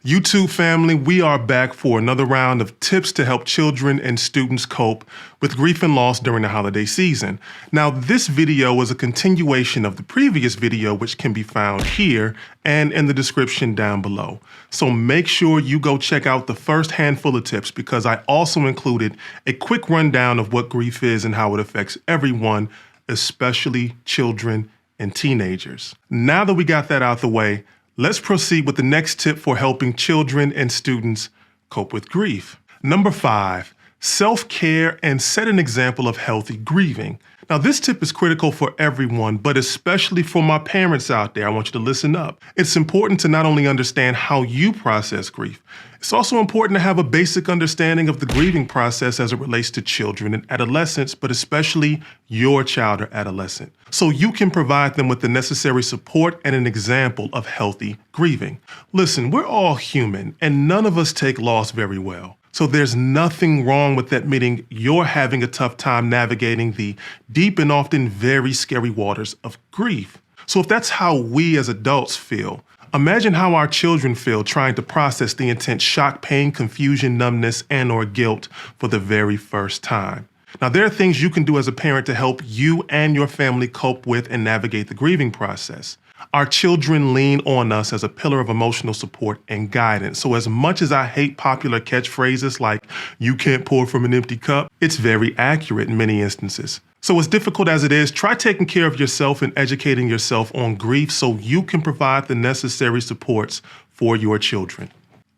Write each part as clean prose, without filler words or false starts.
YouTube family, we are back for another round of tips to help children and students cope with grief and loss during the holiday season. Now, this video is a continuation of the previous video, which can be found here and in the description down below. So make sure you go check out the first handful of tips, because I also included a quick rundown of what grief is and how it affects everyone, especially children and teenagers. Now that we got that out the way, let's proceed with the next tip for helping children and students cope with grief. Number 5, self-care and set an example of healthy grieving. Now, this tip is critical for everyone, but especially for my parents out there. I want you to listen up. It's important to not only understand how you process grief, it's also important to have a basic understanding of the grieving process as it relates to children and adolescents, but especially your child or adolescent, so you can provide them with the necessary support and an example of healthy grieving. Listen, we're all human, and none of us take loss very well. So there's nothing wrong with admitting you're having a tough time navigating the deep and often very scary waters of grief. So if that's how we as adults feel, imagine how our children feel trying to process the intense shock, pain, confusion, numbness, and/or guilt for the very first time. Now, there are things you can do as a parent to help you and your family cope with and navigate the grieving process. Our children lean on us as a pillar of emotional support and guidance. So as much as I hate popular catchphrases like, "you can't pour from an empty cup," it's very accurate in many instances. So as difficult as it is, try taking care of yourself and educating yourself on grief so you can provide the necessary supports for your children.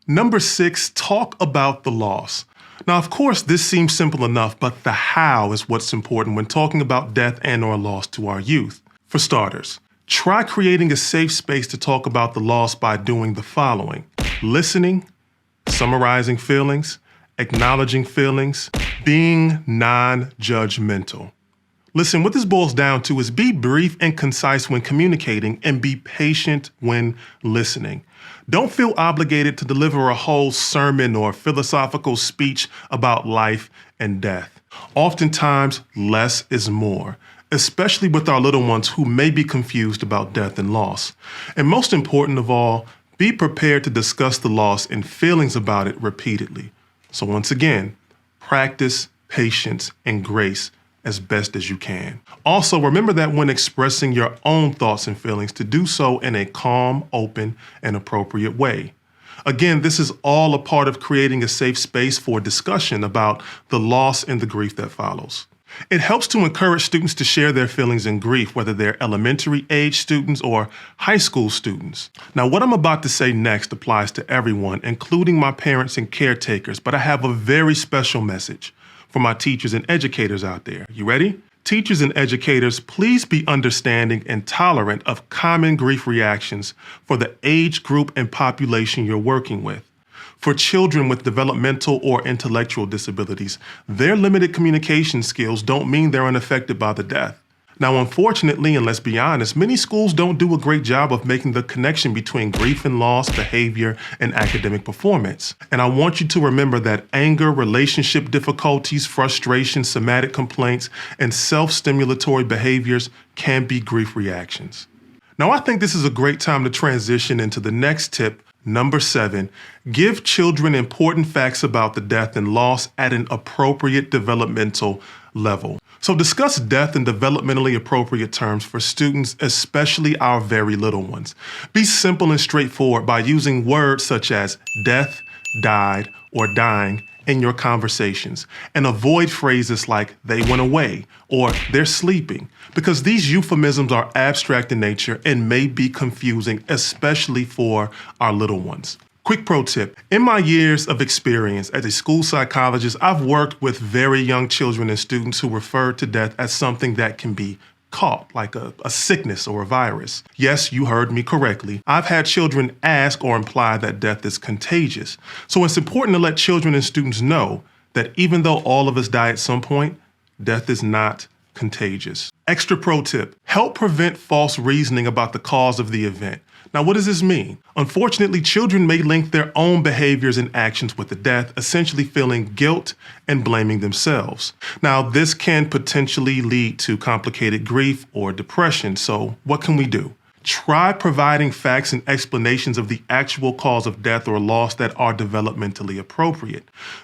Number 6, talk about the loss. Now, of course, this seems simple enough, but the how is what's important when talking about death and/or loss to our youth. For starters, try creating a safe space to talk about the loss by doing the following: listening, summarizing feelings, acknowledging feelings, being non-judgmental. Listen, what this boils down to is be brief and concise when communicating and be patient when listening. Don't feel obligated to deliver a whole sermon or philosophical speech about life and death. Oftentimes, less is more, especially with our little ones who may be confused about death and loss. And most important of all, be prepared to discuss the loss and feelings about it repeatedly. So once again, practice patience and grace as best as you can. Also, remember that when expressing your own thoughts and feelings, to do so in a calm, open, and appropriate way. Again, this is all a part of creating a safe space for discussion about the loss and the grief that follows. It helps to encourage students to share their feelings in grief, whether they're elementary age students or high school students. Now, what I'm about to say next applies to everyone, including my parents and caretakers, but I have a very special message for my teachers and educators out there. You ready? Teachers and educators, please be understanding and tolerant of common grief reactions for the age group and population you're working with. For children with developmental or intellectual disabilities, their limited communication skills don't mean they're unaffected by the death. Now, unfortunately, and let's be honest, many schools don't do a great job of making the connection between grief and loss, behavior, and academic performance. And I want you to remember that anger, relationship difficulties, frustration, somatic complaints, and self-stimulatory behaviors can be grief reactions. Now, I think this is a great time to transition into the next tip. Number 7, give children important facts about the death and loss at an appropriate developmental level. So discuss death in developmentally appropriate terms for students, especially our very little ones. Be simple and straightforward by using words such as death, died, or dying in your conversations, and avoid phrases like "they went away" or "they're sleeping," because these euphemisms are abstract in nature and may be confusing, especially for our little ones. Quick pro tip. In my years of experience as a school psychologist, I've worked with very young children and students who refer to death as something that can be caught, like a sickness or a virus. Yes, you heard me correctly. I've had children ask or imply that death is contagious. So it's important to let children and students know that even though all of us die at some point, death is not contagious. Extra pro tip. Help prevent false reasoning about the cause of the event. Now, what does this mean? Unfortunately, children may link their own behaviors and actions with the death, essentially feeling guilt and blaming themselves. Now, this can potentially lead to complicated grief or depression. So what can we do? Try providing facts and explanations of the actual cause of death or loss that are developmentally appropriate.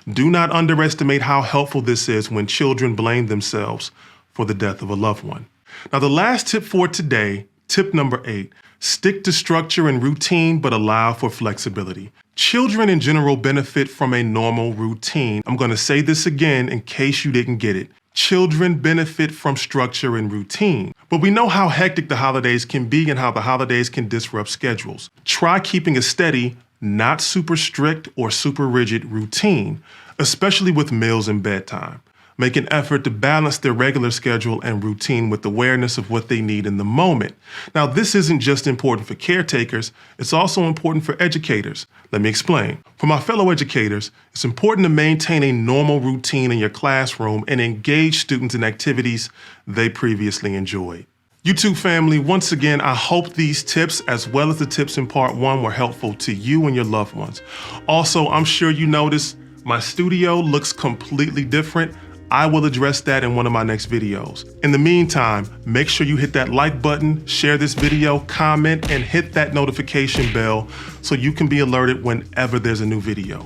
Do not underestimate how helpful this is when children blame themselves for the death of a loved one. Now, the last tip for today, tip number 8, stick to structure and routine, but allow for flexibility. Children in general benefit from a normal routine. I'm going to say this again in case you didn't get it. Children benefit from structure and routine, but we know how hectic the holidays can be and how the holidays can disrupt schedules. Try keeping a steady, not super strict or super rigid routine, especially with meals and bedtime. Make an effort to balance their regular schedule and routine with awareness of what they need in the moment. Now, this isn't just important for caretakers, it's also important for educators. Let me explain. For my fellow educators, it's important to maintain a normal routine in your classroom and engage students in activities they previously enjoyed. YouTube family, once again, I hope these tips, as well as the tips in part 1, were helpful to you and your loved ones. Also, I'm sure you noticed my studio looks completely different. I will address that in one of my next videos. In the meantime, make sure you hit that like button, share this video, comment, and hit that notification bell so you can be alerted whenever there's a new video.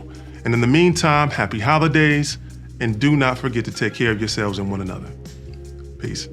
And in the meantime, happy holidays, and do not forget to take care of yourselves and one another. Peace.